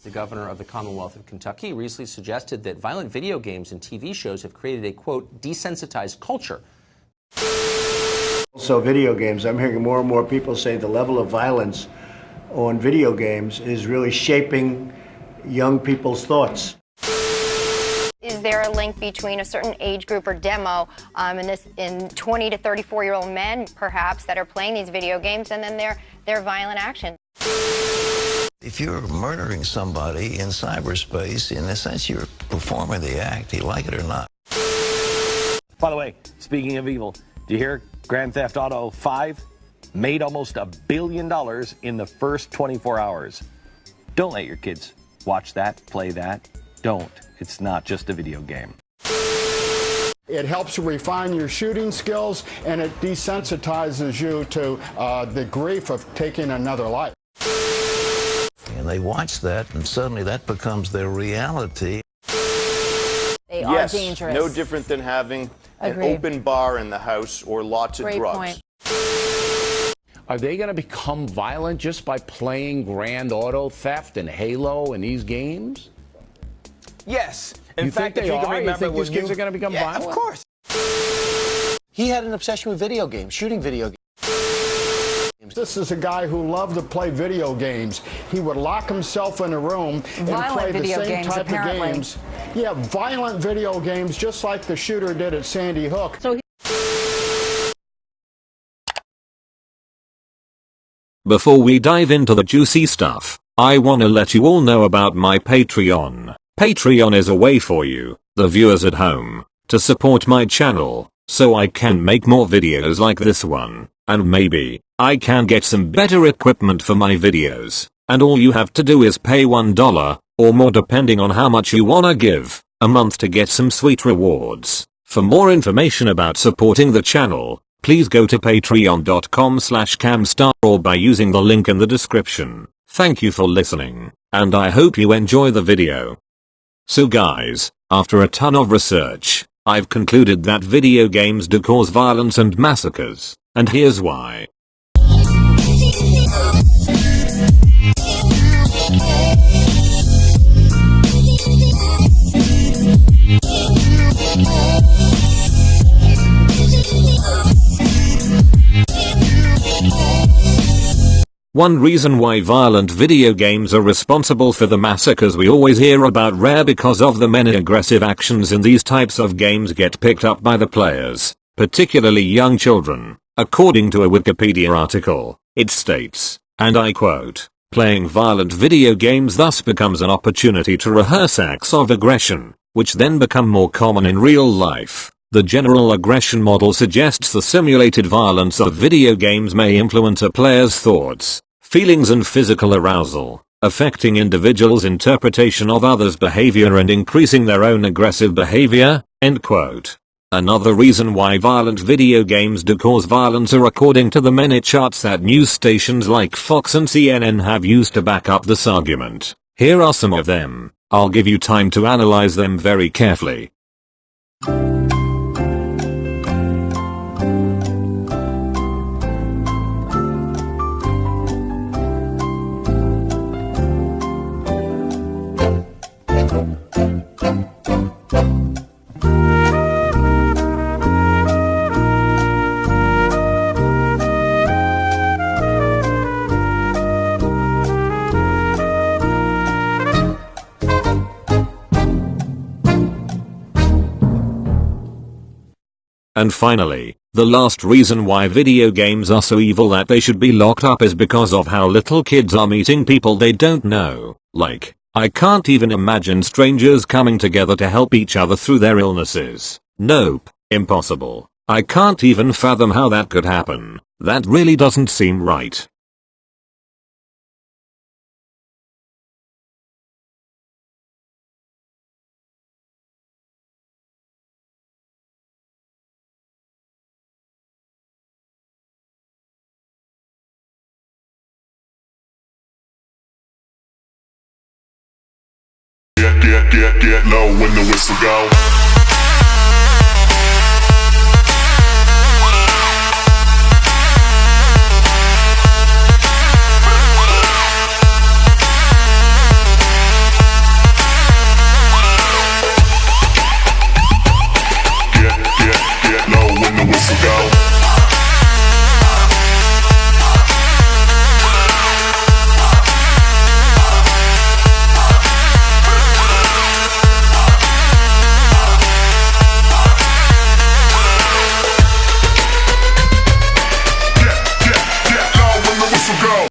The governor of the Commonwealth of Kentucky recently suggested that violent video games and TV shows have created a, quote, desensitized culture. Also, video games. I'm hearing more and more people say the level of violence on video games is really shaping young people's thoughts. Is there a link between a certain age group or demo in 20 to 34-year-old men, perhaps, that are playing these video games and then their violent actions? If you're murdering somebody in cyberspace, in a sense, you're performing the act, you like it or not. By the way, speaking of evil, do you hear Grand Theft Auto 5 made almost $1 billion in the first 24 hours? Don't let your kids watch that, play that. Don't. It's not just a video game. It helps you refine your shooting skills, and it desensitizes you to the grief of taking another life. And they watch that, and suddenly that becomes their reality. They are dangerous. No different than having an open bar in the house or lots of drugs. Point. Are they going to become violent just by playing Grand Auto Theft and Halo and these games? Yes. In fact, if you can remember, you think these kids are going to become violent? Of course. He had an obsession with video games, shooting video games. This is a guy who loved to play video games. He would lock himself in a room and play the same type of games. Yeah, violent video games, just like the shooter did at Sandy Hook. Before we dive into the juicy stuff, I wanna let you all know about my Patreon. Patreon is a way for you, the viewers at home, to support my channel, so I can make more videos like this one, and maybe I can get some better equipment for my videos, and all you have to do is pay $1, or more depending on how much you wanna give, a month to get some sweet rewards. For more information about supporting the channel, please go to patreon.com/camstar or by using the link in the description. Thank you for listening, and I hope you enjoy the video. So guys, after a ton of research, I've concluded that video games do cause violence and massacres, and here's why. One reason why violent video games are responsible for the massacres we always hear about rare because of the many aggressive actions in these types of games get picked up by the players, particularly young children. According to a Wikipedia article, it states, and I quote, "Playing violent video games thus becomes an opportunity to rehearse acts of aggression, which then become more common in real life. The general aggression model suggests the simulated violence of video games may influence a player's thoughts, feelings and physical arousal, affecting individuals' interpretation of others' behavior and increasing their own aggressive behavior." End quote. Another reason why violent video games do cause violence are according to the many charts that news stations like Fox and CNN have used to back up this argument. Here are some of them. I'll give you time to analyze them very carefully. And finally, the last reason why video games are so evil that they should be locked up is because of how little kids are meeting people they don't know. Like, I can't even imagine strangers coming together to help each other through their illnesses. Nope, impossible. I can't even fathom how that could happen. That really doesn't seem right. Get low when the whistle go. whistle go.